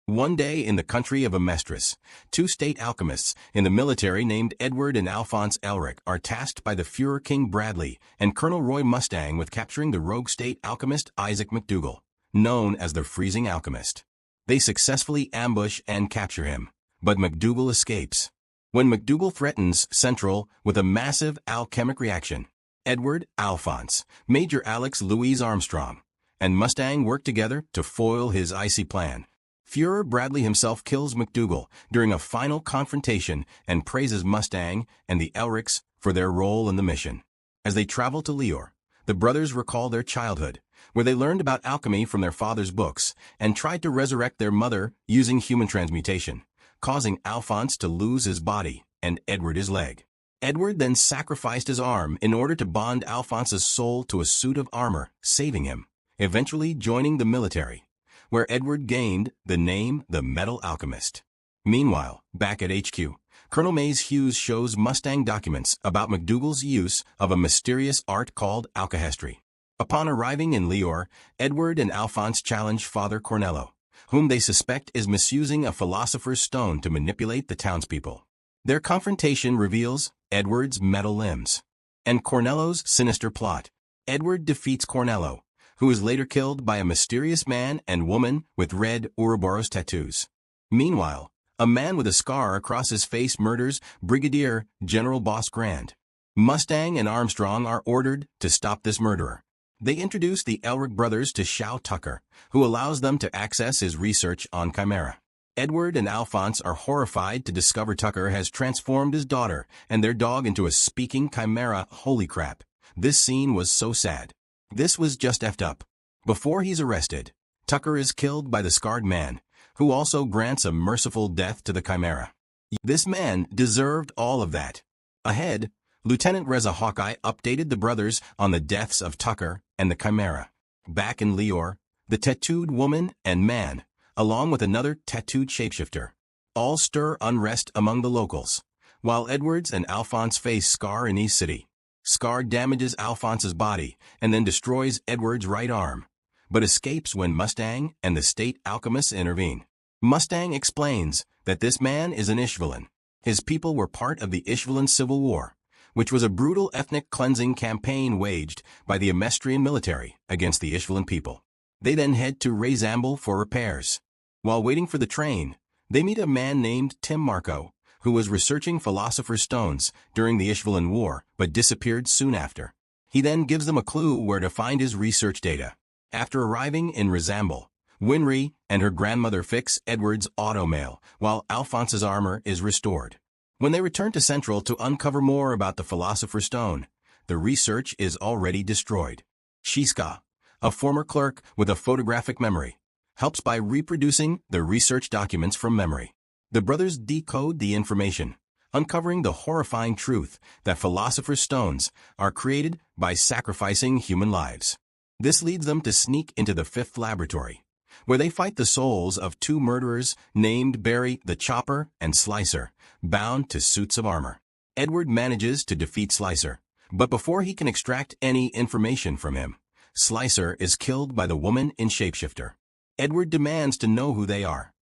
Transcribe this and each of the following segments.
One day in the country of Amestris, two state alchemists in the military named Edward and Alphonse Elric are tasked by the Führer King Bradley and Colonel Roy Mustang with capturing the rogue state alchemist Isaac McDougall, known as the Freezing Alchemist. They successfully ambush and capture him, but McDougall escapes. When McDougall threatens Central with a massive alchemic reaction, Edward, Alphonse, Major Alex Louise Armstrong, and Mustang work together to foil his icy plan. Führer Bradley himself kills McDougall during a final confrontation and praises Mustang and the Elrics for their role in the mission. As they travel to Lior, the brothers recall their childhood, where they learned about alchemy from their father's books and tried to resurrect their mother using human transmutation, causing Alphonse to lose his body and Edward his leg. Edward then sacrificed his arm in order to bond Alphonse's soul to a suit of armor, saving him, eventually joining the military, where Edward gained the name the Metal Alchemist. Meanwhile, back at HQ, Colonel Mays Hughes shows Mustang documents about McDougall's use of a mysterious art called alchemy. Upon arriving in Lior, Edward and Alphonse challenge Father Cornello, whom they suspect is misusing a philosopher's stone to manipulate the townspeople. Their confrontation reveals Edward's metal limbs and Cornello's sinister plot. Edward defeats Cornello, who is later killed by a mysterious man and woman with red Ouroboros tattoos. Meanwhile, a man with a scar across his face murders Brigadier General Boss Grand. Mustang and Armstrong are ordered to stop this murderer. They introduce the Elric brothers to Shao Tucker, who allows them to access his research on Chimera. Edward and Alphonse are horrified to discover Tucker has transformed his daughter and their dog into a speaking chimera. Holy crap. This scene was so sad. This was just effed up. Before he's arrested, Tucker is killed by the scarred man, who also grants a merciful death to the chimera. This man deserved all of that. Ahead, Lieutenant Reza Hawkeye updated the brothers on the deaths of Tucker and the chimera. Back in Lior, the tattooed woman and man, along with another tattooed shapeshifter, all stir unrest among the locals, while Edwards and Alphonse face Scar in East City. Scar damages Alphonse's body and then destroys Edward's right arm, but escapes when Mustang and the state alchemists intervene. Mustang explains that this man is an Ishvalan. His people were part of the Ishvalan Civil War, which was a brutal ethnic cleansing campaign waged by the Amestrian military against the Ishvalan people. They then head to Rezamble for repairs. While waiting for the train, they meet a man named Tim Marco, who was researching philosopher's stones during the Ishvalan War but disappeared soon after. He then gives them a clue where to find his research data. After arriving in Rezamble, Winry and her grandmother fix Edward's automail, while Alphonse's armor is restored. When they return to Central to uncover more about the philosopher's stone, the research is already destroyed. Shiska, a former clerk with a photographic memory, helps by reproducing the research documents from memory. The brothers decode the information, uncovering the horrifying truth that philosopher's stones are created by sacrificing human lives. This leads them to sneak into the fifth laboratory, where they fight the souls of two murderers named Barry the Chopper and Slicer, bound to suits of armor. Edward manages to defeat Slicer, but before he can extract any information from him, Slicer is killed by the woman in shapeshifter. Edward demands to know who they are,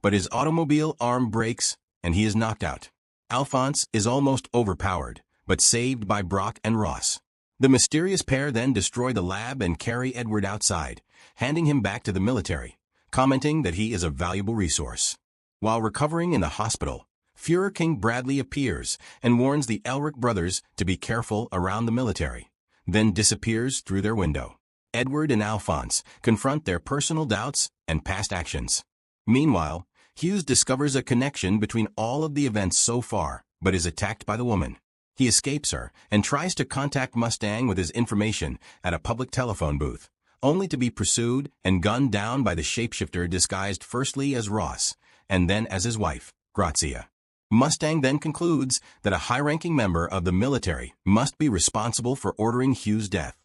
but his automobile arm breaks and he is knocked out. Alphonse is almost overpowered, but saved by Brock and Ross. The mysterious pair then destroy the lab and carry Edward outside, handing him back to the military, commenting that he is a valuable resource. While recovering in the hospital, Führer King Bradley appears and warns the Elric brothers to be careful around the military, then disappears through their window. Edward and Alphonse confront their personal doubts and past actions. Meanwhile, Hughes discovers a connection between all of the events so far, but is attacked by the woman. He escapes her and tries to contact Mustang with his information at a public telephone booth, only to be pursued and gunned down by the shapeshifter disguised firstly as Ross and then as his wife, Grazia. Mustang then concludes that a high-ranking member of the military must be responsible for ordering Hughes' death.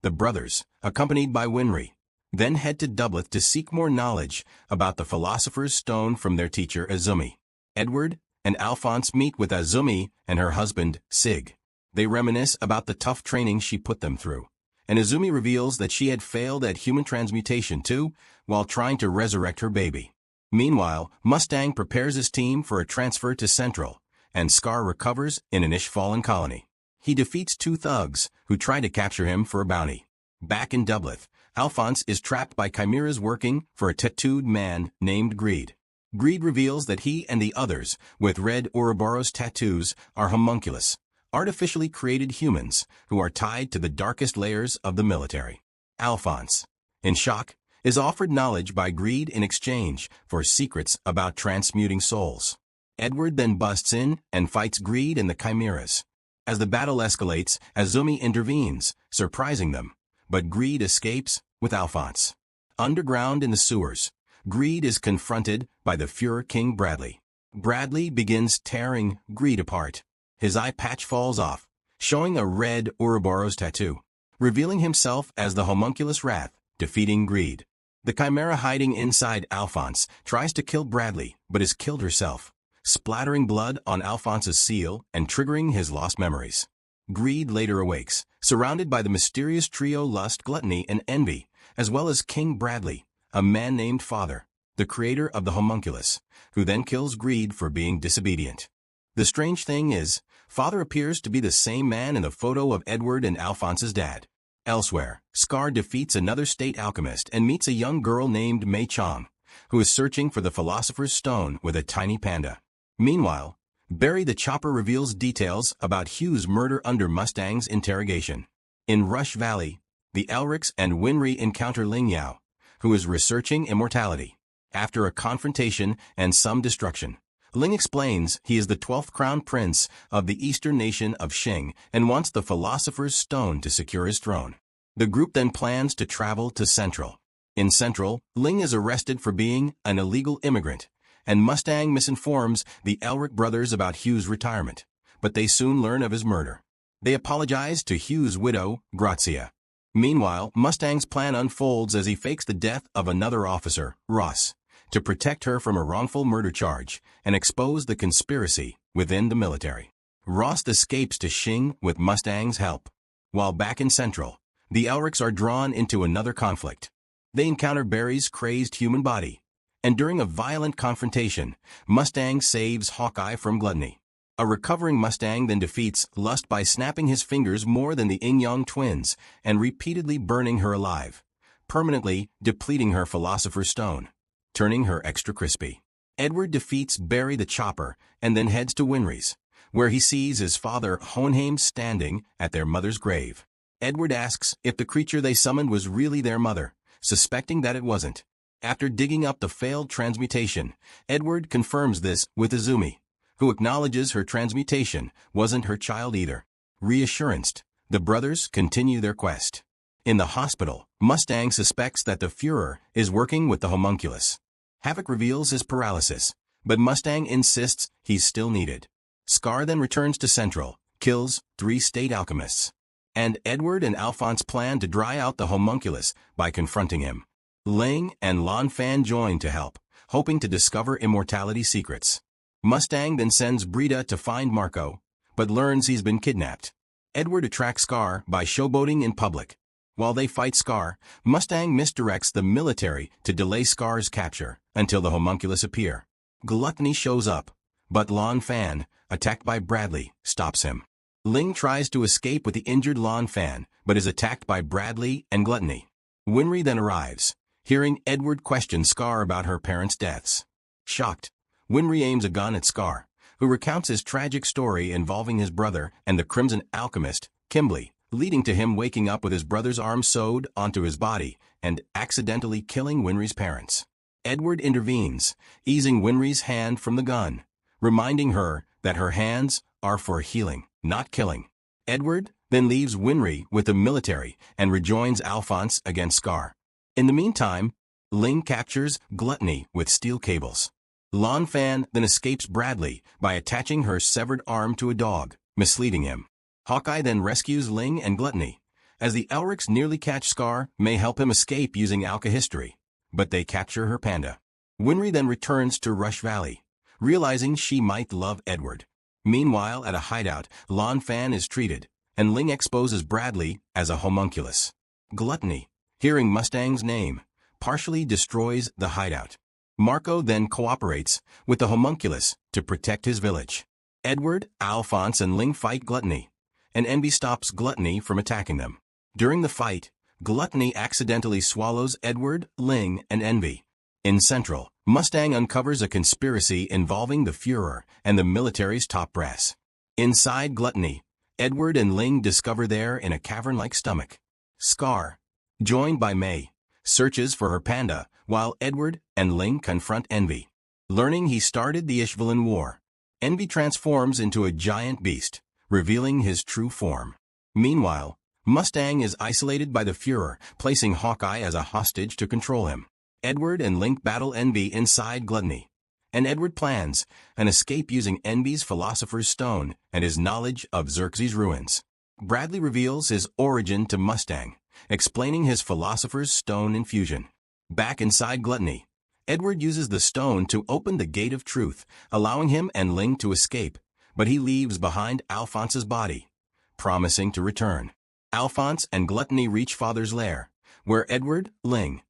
The brothers, accompanied by Winry, then head to Dubleth to seek more knowledge about the philosopher's stone from their teacher Azumi. Edward and Alphonse meet with Azumi and her husband, Sig. They reminisce about the tough training she put them through, and Azumi reveals that she had failed at human transmutation too while trying to resurrect her baby. Meanwhile, Mustang prepares his team for a transfer to Central, and Scar recovers in an Ishfallen colony. He defeats two thugs who try to capture him for a bounty. Back in Dubleth, Alphonse is trapped by chimeras working for a tattooed man named Greed. Greed reveals that he and the others with red Ouroboros tattoos are homunculus, artificially created humans who are tied to the darkest layers of the military. Alphonse, in shock, is offered knowledge by Greed in exchange for secrets about transmuting souls. Edward then busts in and fights Greed and the chimeras. As the battle escalates, Azumi intervenes, surprising them, but Greed escapes with Alphonse. Underground in the sewers, Greed is confronted by the Fuhrer King Bradley. Bradley begins tearing Greed apart. His eye patch falls off, showing a red Ouroboros tattoo, revealing himself as the homunculus Wrath, defeating Greed. The chimera hiding inside Alphonse tries to kill Bradley, but is killed herself, splattering blood on Alphonse's seal and triggering his lost memories. Greed later awakes, surrounded by the mysterious trio Lust, Gluttony, and Envy, as well as King Bradley, a man named Father, the creator of the homunculus, who then kills Greed for being disobedient. The strange thing is, Father appears to be the same man in the photo of Edward and Alphonse's dad. Elsewhere, Scar defeats another state alchemist and meets a young girl named Mei Chong, who is searching for the Philosopher's Stone with a tiny panda. Meanwhile, Barry the Chopper reveals details about Hugh's murder under Mustang's interrogation. In Rush Valley, the Elrics and Winry encounter Ling Yao, who is researching immortality. After a confrontation and some destruction, Ling explains he is the 12th crown prince of the eastern nation of Xing and wants the Philosopher's Stone to secure his throne. The group then plans to travel to Central. In Central, Ling is arrested for being an illegal immigrant, and Mustang misinforms the Elric brothers about Hugh's retirement, but they soon learn of his murder. They apologize to Hugh's widow, Grazia. Meanwhile, Mustang's plan unfolds as he fakes the death of another officer, Ross, to protect her from a wrongful murder charge and expose the conspiracy within the military. Ross escapes to Xing with Mustang's help. While back in Central, the Elrics are drawn into another conflict. They encounter Barry's crazed human body, and during a violent confrontation, Mustang saves Hawkeye from Gluttony. A recovering Mustang then defeats Lust by snapping his fingers more than the Yin-Yang twins and repeatedly burning her alive, permanently depleting her Philosopher's Stone, turning her extra crispy. Edward defeats Barry the Chopper and then heads to Winry's, where he sees his father Hohenheim standing at their mother's grave. Edward asks if the creature they summoned was really their mother, suspecting that it wasn't. After digging up the failed transmutation, Edward confirms this with Azumi, who acknowledges her transmutation wasn't her child either. Reassured, the brothers continue their quest. In the hospital, Mustang suspects that the Fuhrer is working with the homunculus. Havoc reveals his paralysis, but Mustang insists he's still needed. Scar then returns to Central, kills 3 state alchemists, and Edward and Alphonse plan to dry out the homunculus by confronting him. Ling and Lan Fan join to help, hoping to discover immortality secrets. Mustang then sends Brita to find Marco, but learns he's been kidnapped. Edward attracts Scar by showboating in public. While they fight Scar, Mustang misdirects the military to delay Scar's capture until the homunculus appear. Gluttony shows up, but Lan Fan, attacked by Bradley, stops him. Ling tries to escape with the injured Lan Fan, but is attacked by Bradley and Gluttony. Winry then arrives, hearing Edward question Scar about her parents' deaths. Shocked, Winry aims a gun at Scar, who recounts his tragic story involving his brother and the Crimson Alchemist, Kimbley, leading to him waking up with his brother's arm sewed onto his body and accidentally killing Winry's parents. Edward intervenes, easing Winry's hand from the gun, reminding her that her hands are for healing, not killing. Edward then leaves Winry with the military and rejoins Alphonse against Scar. In the meantime, Ling captures Gluttony with steel cables. Lan Fan then escapes Bradley by attaching her severed arm to a dog, misleading him. Hawkeye then rescues Ling and Gluttony. As the Elrics nearly catch Scar, May help him escape using alchehistory, but they capture her panda. Winry then returns to Rush Valley, realizing she might love Edward. Meanwhile, at a hideout, Lan Fan is treated, and Ling exposes Bradley as a homunculus. Gluttony, hearing Mustang's name, partially destroys the hideout. Marco then cooperates with the homunculus to protect his village. Edward, Alphonse, and Ling fight Gluttony, and Envy stops Gluttony from attacking them. During the fight, Gluttony accidentally swallows Edward, Ling, and Envy. In Central, Mustang uncovers a conspiracy involving the Führer and the military's top brass. Inside Gluttony, Edward and Ling discover there in a cavern-like stomach. Scar, joined by May, searches for her panda, while Edward and Ling confront Envy. Learning he started the Ishvalan War, Envy transforms into a giant beast, revealing his true form. Meanwhile, Mustang is isolated by the Führer, placing Hawkeye as a hostage to control him. Edward and Link battle Envy inside Gluttony, and Edward plans an escape using Envy's Philosopher's Stone and his knowledge of Xerxes' ruins. Bradley reveals his origin to Mustang, explaining his Philosopher's Stone infusion. Back inside Gluttony, Edward uses the stone to open the Gate of Truth, allowing him and Ling to escape, but he leaves behind Alphonse's body, promising to return. Alphonse and Gluttony reach Father's lair, where Edward, Ling,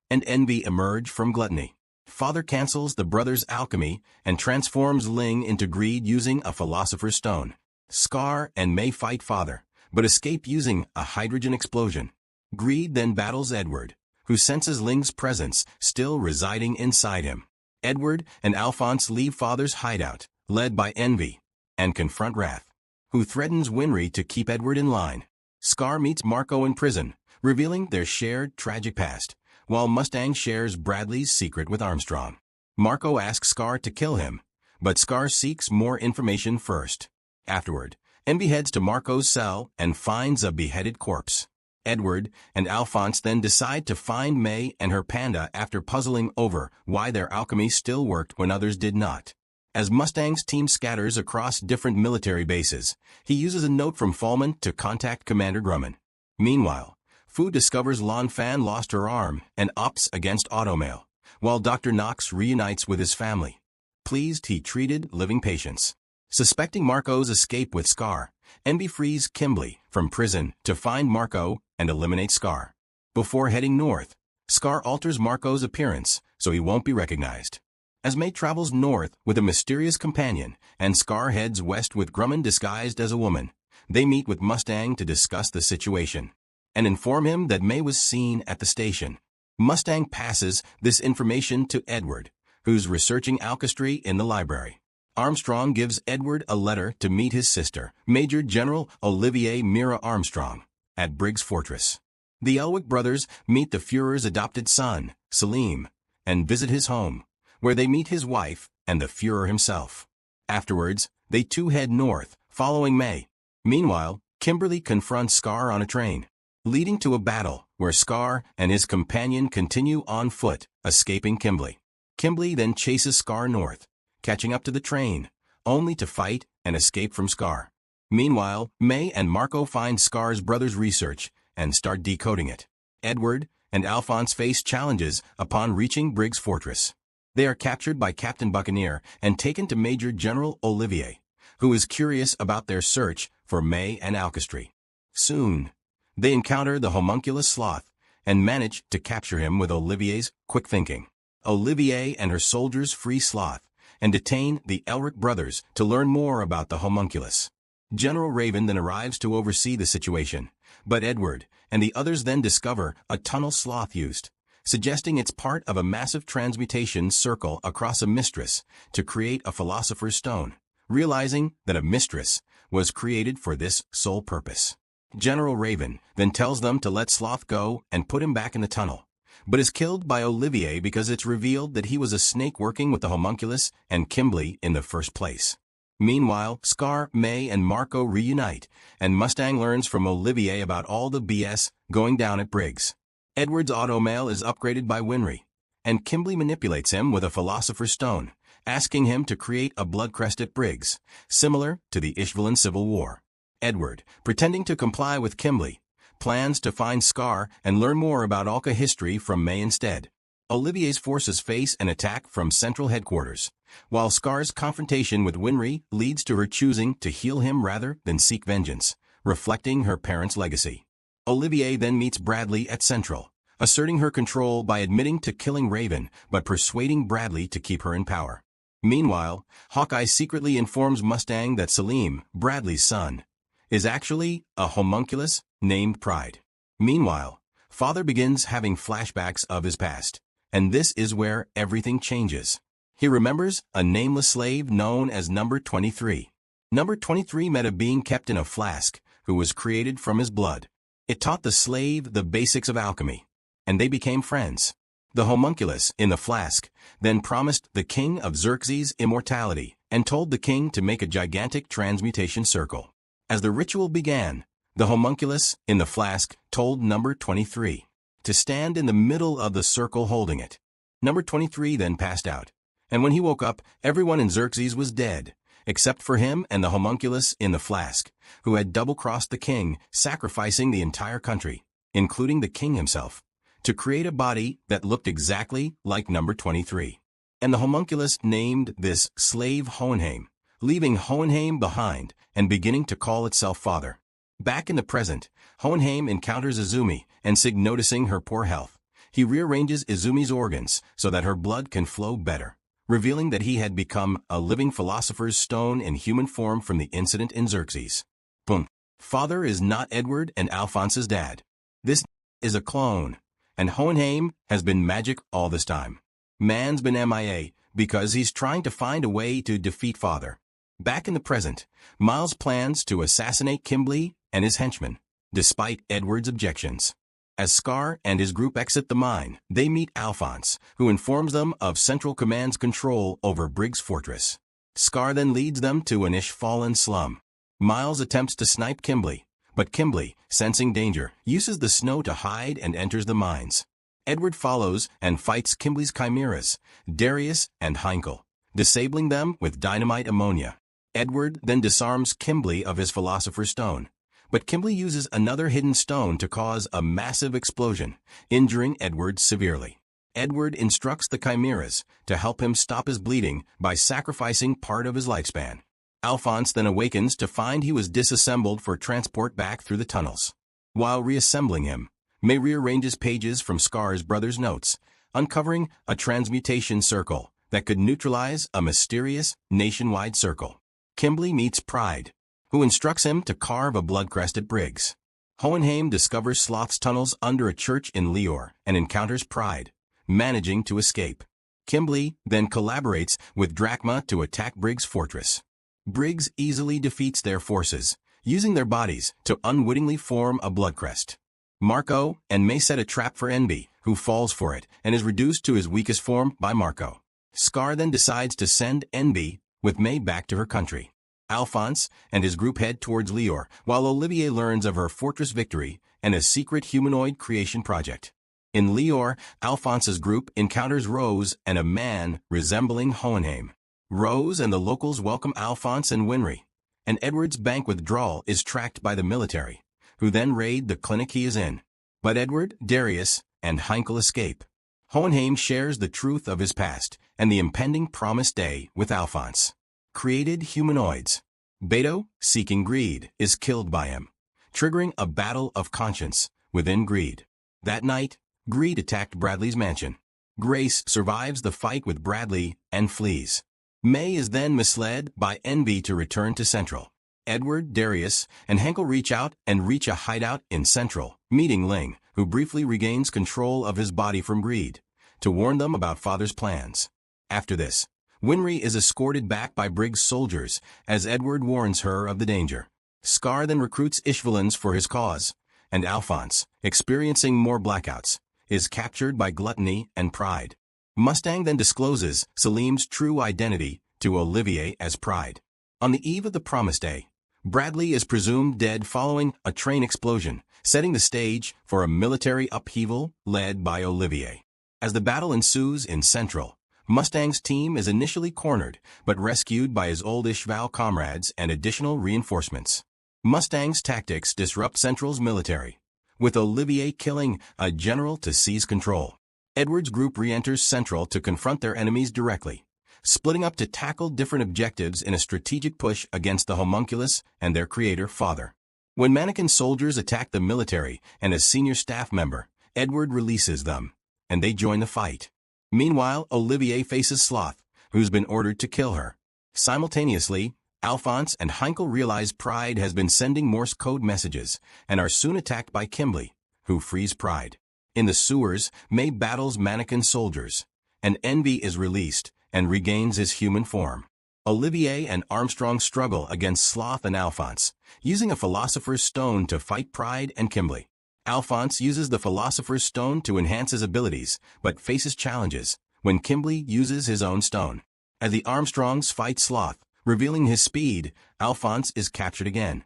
and Envy emerge from Gluttony. Father cancels the brothers' alchemy and transforms Ling into greed using a Philosopher's Stone. Scar and May fight Father, but escape using a hydrogen explosion. Greed then battles Edward, who senses Ling's presence still residing inside him. Edward and Alphonse leave Father's hideout, led by Envy, and confront Wrath, who threatens Winry to keep Edward in line. Scar meets Marco in prison, revealing their shared tragic past, while Mustang shares Bradley's secret with Armstrong. Marco asks Scar to kill him, but Scar seeks more information first. Afterward, Envy heads to Marco's cell and finds a beheaded corpse. Edward and Alphonse then decide to find May and her panda after puzzling over why their alchemy still worked when others did not. As Mustang's team scatters across different military bases, he uses a note from Fallman to contact Commander Grumman. Meanwhile, Fu discovers Lan Fan lost her arm and opts against automail, while Dr. Knox reunites with his family. Pleased he treated living patients. Suspecting Marco's escape with Scar, Envy frees Kimberly from prison to find Marco and eliminate Scar. Before heading north, Scar alters Marco's appearance so he won't be recognized. As May travels north with a mysterious companion and Scar heads west with Grumman disguised as a woman, they meet with Mustang to discuss the situation and inform him that May was seen at the station. Mustang passes this information to Edward, who's researching alchemy in the library. Armstrong gives Edward a letter to meet his sister, Major General Olivier Mira Armstrong, at Briggs Fortress. The Elwick brothers meet the Führer's adopted son, Salim, and visit his home, where they meet his wife and the Führer himself. Afterwards, they too head north, following May. Meanwhile, Kimberly confronts Scar on a train, leading to a battle where Scar and his companion continue on foot, escaping Kimberly. Kimberly then chases Scar north, catching up to the train, only to fight and escape from Scar. Meanwhile, May and Marco find Scar's brother's research and start decoding it. Edward and Alphonse face challenges upon reaching Briggs Fortress. They are captured by Captain Buccaneer and taken to Major General Olivier, who is curious about their search for May and alchemy. Soon, they encounter the homunculus Sloth and manage to capture him with Olivier's quick thinking. Olivier and her soldiers free Sloth and detain the Elric brothers to learn more about the homunculus. General Raven then arrives to oversee the situation, but Edward and the others then discover a tunnel Sloth used, suggesting it's part of a massive transmutation circle across a mistress to create a Philosopher's Stone, realizing that a mistress was created for this sole purpose. General Raven then tells them to let Sloth go and put him back in the tunnel, but is killed by Olivier because it's revealed that he was a snake working with the homunculus and Kimberly in the first place. Meanwhile, Scar, May, and Marco reunite, and Mustang learns from Olivier about all the BS going down at Briggs. Edward's automail is upgraded by Winry, and Kimberly manipulates him with a Philosopher's Stone, asking him to create a blood crest at Briggs, similar to the Ishvalan Civil War. Edward, pretending to comply with Kimberly, plans to find Scar and learn more about Alka history from May instead. Olivier's forces face an attack from Central Headquarters, while Scar's confrontation with Winry leads to her choosing to heal him rather than seek vengeance, reflecting her parents' legacy. Olivier then meets Bradley at Central, asserting her control by admitting to killing Raven but persuading Bradley to keep her in power. Meanwhile, Hawkeye secretly informs Mustang that Selim, Bradley's son, is actually a homunculus named Pride. Meanwhile, Father begins having flashbacks of his past, and this is where everything changes. He remembers a nameless slave known as Number 23. Number 23 met a being kept in a flask who was created from his blood. It taught the slave the basics of alchemy, and they became friends. The homunculus in the flask then promised the king of Xerxes immortality and told the king to make a gigantic transmutation circle. As the ritual began, the homunculus in the flask told Number 23 to stand in the middle of the circle holding it. Number 23 then passed out, and when he woke up, everyone in Xerxes was dead, except for him and the homunculus in the flask, who had double-crossed the king, sacrificing the entire country, including the king himself, to create a body that looked exactly like Number 23. And the homunculus named this slave Hohenheim, leaving Hohenheim behind and beginning to call itself Father. Back in the present, Hohenheim encounters Izumi, and Sig noticing her poor health, he rearranges Izumi's organs so that her blood can flow better, revealing that he had become a living philosopher's stone in human form from the incident in Xerxes. Boom. Father is not Edward and Alphonse's dad. This is a clone, and Hohenheim has been magic all this time. Man's been MIA because he's trying to find a way to defeat Father. Back in the present, Miles plans to assassinate Kimberly and his henchmen, despite Edward's objections. As Scar and his group exit the mine, they meet Alphonse, who informs them of Central Command's control over Briggs' fortress. Scar then leads them to an Ishfallen slum. Miles attempts to snipe Kimberly, but Kimberly, sensing danger, uses the snow to hide and enters the mines. Edward follows and fights Kimberly's chimeras, Darius and Heinkel, disabling them with dynamite ammonia. Edward then disarms Kimberly of his Philosopher's Stone, but Kimberly uses another hidden stone to cause a massive explosion, injuring Edward severely. Edward instructs the chimeras to help him stop his bleeding by sacrificing part of his lifespan. Alphonse then awakens to find he was disassembled for transport back through the tunnels. While reassembling him, May rearranges pages from Scar's brother's notes, uncovering a transmutation circle that could neutralize a mysterious nationwide circle. Kimberly meets Pride, who instructs him to carve a blood crest at Briggs. Hohenheim discovers Sloth's tunnels under a church in Leor and encounters Pride, managing to escape. Kimberly then collaborates with Drachma to attack Briggs' fortress. Briggs easily defeats their forces, using their bodies to unwittingly form a blood crest. Marco and May set a trap for Envy, who falls for it and is reduced to his weakest form by Marco. Scar then decides to send Envy with May back to her country. Alphonse and his group head towards Leor, while Olivier learns of her fortress victory and a secret humanoid creation project. In Leor, Alphonse's group encounters Rose and a man resembling Hohenheim. Rose and the locals welcome Alphonse and Winry, and Edward's bank withdrawal is tracked by the military, who then raid the clinic he is in. But Edward, Darius, and Heinkel escape. Hohenheim shares the truth of his past and the impending promised day with Alphonse. Created humanoids. Beto, seeking greed, is killed by him, triggering a battle of conscience within greed. That night, greed attacked Bradley's mansion. Grace survives the fight with Bradley and flees. May is then misled by Envy to return to Central. Edward, Darius, and Henkel reach out and reach a hideout in Central, meeting Ling, who briefly regains control of his body from greed, to warn them about Father's plans. After this, Winry is escorted back by Briggs' soldiers as Edward warns her of the danger. Scar then recruits Ishvalans for his cause, and Alphonse, experiencing more blackouts, is captured by Gluttony and Pride. Mustang then discloses Selim's true identity to Olivier as Pride. On the eve of the promised day, Bradley is presumed dead following a train explosion, setting the stage for a military upheaval led by Olivier. As the battle ensues in Central, Mustang's team is initially cornered, but rescued by his old Ishval comrades and additional reinforcements. Mustang's tactics disrupt Central's military, with Olivier killing a general to seize control. Edward's group re-enters Central to confront their enemies directly, splitting up to tackle different objectives in a strategic push against the homunculus and their creator, Father. When mannequin soldiers attack the military and a senior staff member, Edward releases them, and they join the fight. Meanwhile, Olivier faces Sloth, who's been ordered to kill her. Simultaneously, Alphonse and Heinkel realize Pride has been sending Morse code messages and are soon attacked by Kimberly, who frees Pride. In the sewers, May battles mannequin soldiers, and Envy is released and regains his human form. Olivier and Armstrong struggle against Sloth and Alphonse, using a Philosopher's Stone to fight Pride and Kimberly. Alphonse uses the Philosopher's Stone to enhance his abilities, but faces challenges when Kimberly uses his own stone. As the Armstrongs fight Sloth, revealing his speed, Alphonse is captured again.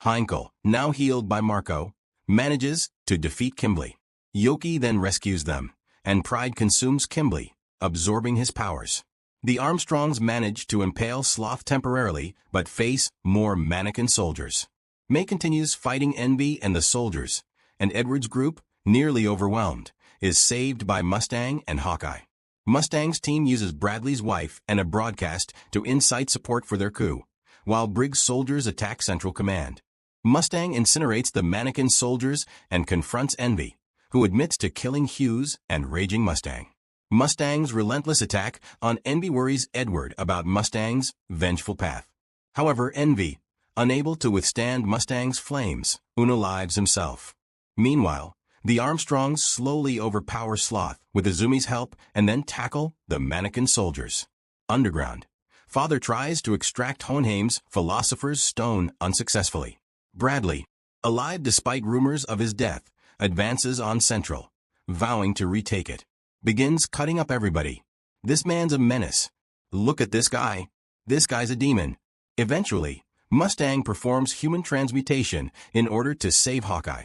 Heinkel, now healed by Marco, manages to defeat Kimberly. Yoki then rescues them, and Pride consumes Kimberly, absorbing his powers. The Armstrongs manage to impale Sloth temporarily, but face more mannequin soldiers. May continues fighting Envy and the soldiers, and Edward's group, nearly overwhelmed, is saved by Mustang and Hawkeye. Mustang's team uses Bradley's wife and a broadcast to incite support for their coup, while Briggs' soldiers attack Central Command. Mustang incinerates the mannequin soldiers and confronts Envy, who admits to killing Hughes and Raging Mustang. Mustang's relentless attack on Envy worries Edward about Mustang's vengeful path. However, Envy, unable to withstand Mustang's flames, unalives himself. Meanwhile, the Armstrongs slowly overpower Sloth with Izumi's help and then tackle the mannequin soldiers. Underground, Father tries to extract Hohenheim's Philosopher's Stone unsuccessfully. Bradley, alive despite rumors of his death, advances on Central, vowing to retake it. Begins cutting up everybody. This man's a menace. Look at this guy. This guy's a demon. Eventually, Mustang performs human transmutation in order to save Hawkeye,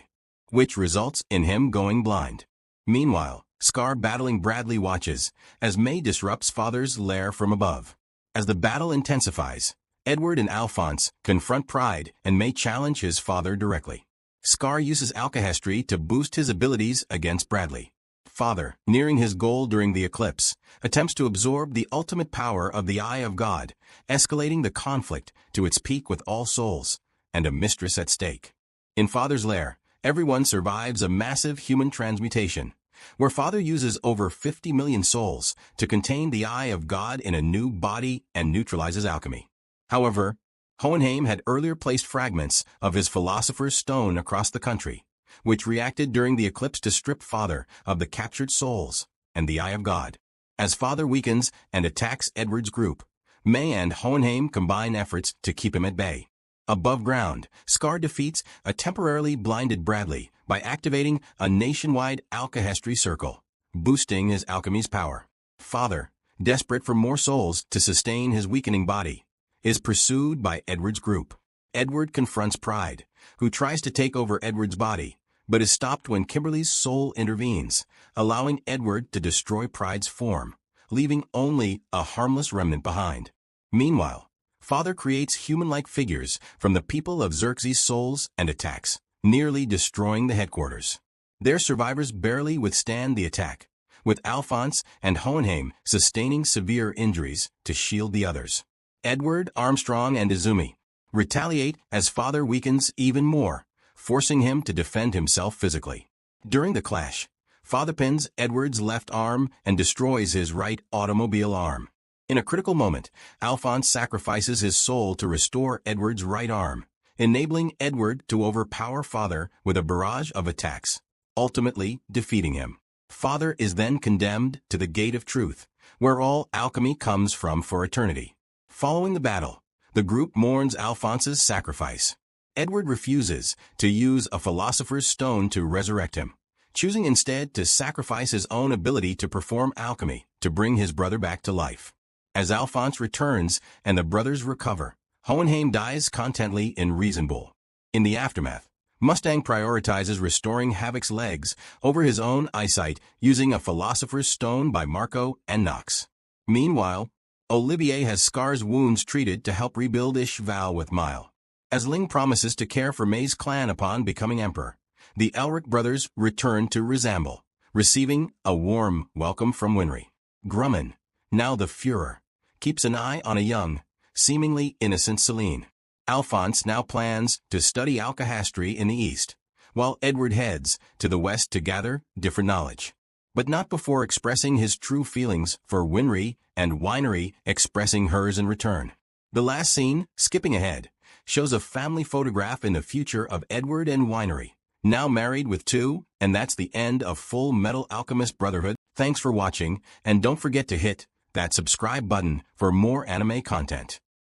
which results in him going blind. Meanwhile, Scar battling Bradley watches as May disrupts Father's lair from above. As the battle intensifies, Edward and Alphonse confront Pride and May challenge his father directly. Scar uses alchemy to boost his abilities against Bradley. Father, nearing his goal during the eclipse, attempts to absorb the ultimate power of the Eye of God, escalating the conflict to its peak with all souls and a mistress at stake. In Father's lair, everyone survives a massive human transmutation, where Father uses over 50 million souls to contain the Eye of God in a new body and neutralizes alchemy. However, Hohenheim had earlier placed fragments of his Philosopher's Stone across the country, which reacted during the eclipse to strip Father of the captured souls and the Eye of God. As Father weakens and attacks Edward's group, May and Hohenheim combine efforts to keep him at bay. Above ground, Scar defeats a temporarily blinded Bradley by activating a nationwide alchemy circle, boosting his alchemy's power. Father, desperate for more souls to sustain his weakening body, is pursued by Edward's group. Edward confronts Pride, who tries to take over Edward's body, but is stopped when Kimberly's soul intervenes, allowing Edward to destroy Pride's form, leaving only a harmless remnant behind. Meanwhile, Father creates human-like figures from the people of Xerxes' souls and attacks, nearly destroying the headquarters. Their survivors barely withstand the attack, with Alphonse and Hohenheim sustaining severe injuries to shield the others. Edward, Armstrong, and Izumi retaliate as Father weakens even more, forcing him to defend himself physically. During the clash, Father pins Edward's left arm and destroys his right automobile arm. In a critical moment, Alphonse sacrifices his soul to restore Edward's right arm, enabling Edward to overpower Father with a barrage of attacks, ultimately defeating him. Father is then condemned to the Gate of Truth, where all alchemy comes from for eternity. Following the battle, the group mourns Alphonse's sacrifice. Edward refuses to use a Philosopher's Stone to resurrect him, choosing instead to sacrifice his own ability to perform alchemy to bring his brother back to life. As Alphonse returns and the brothers recover, Hohenheim dies contently in Riesenbuhl. In the aftermath, Mustang prioritizes restoring Havoc's legs over his own eyesight using a Philosopher's Stone by Marco and Knox. Meanwhile, Olivier has Scar's wounds treated to help rebuild Ishval with Mile. As Ling promises to care for May's clan upon becoming emperor, the Elric brothers return to Riesenbuhl, receiving a warm welcome from Winry. Grumman, now the Führer, keeps an eye on a young, seemingly innocent Celine. Alphonse now plans to study alchemy in the East, while Edward heads to the west to gather different knowledge. But not before expressing his true feelings for Winry, and Winery expressing hers in return. The last scene, skipping ahead, shows a family photograph in the future of Edward and Winery, now married with 2, and that's the end of Full Metal Alchemist Brotherhood. Thanks for watching, and don't forget to hit that subscribe button for more anime content.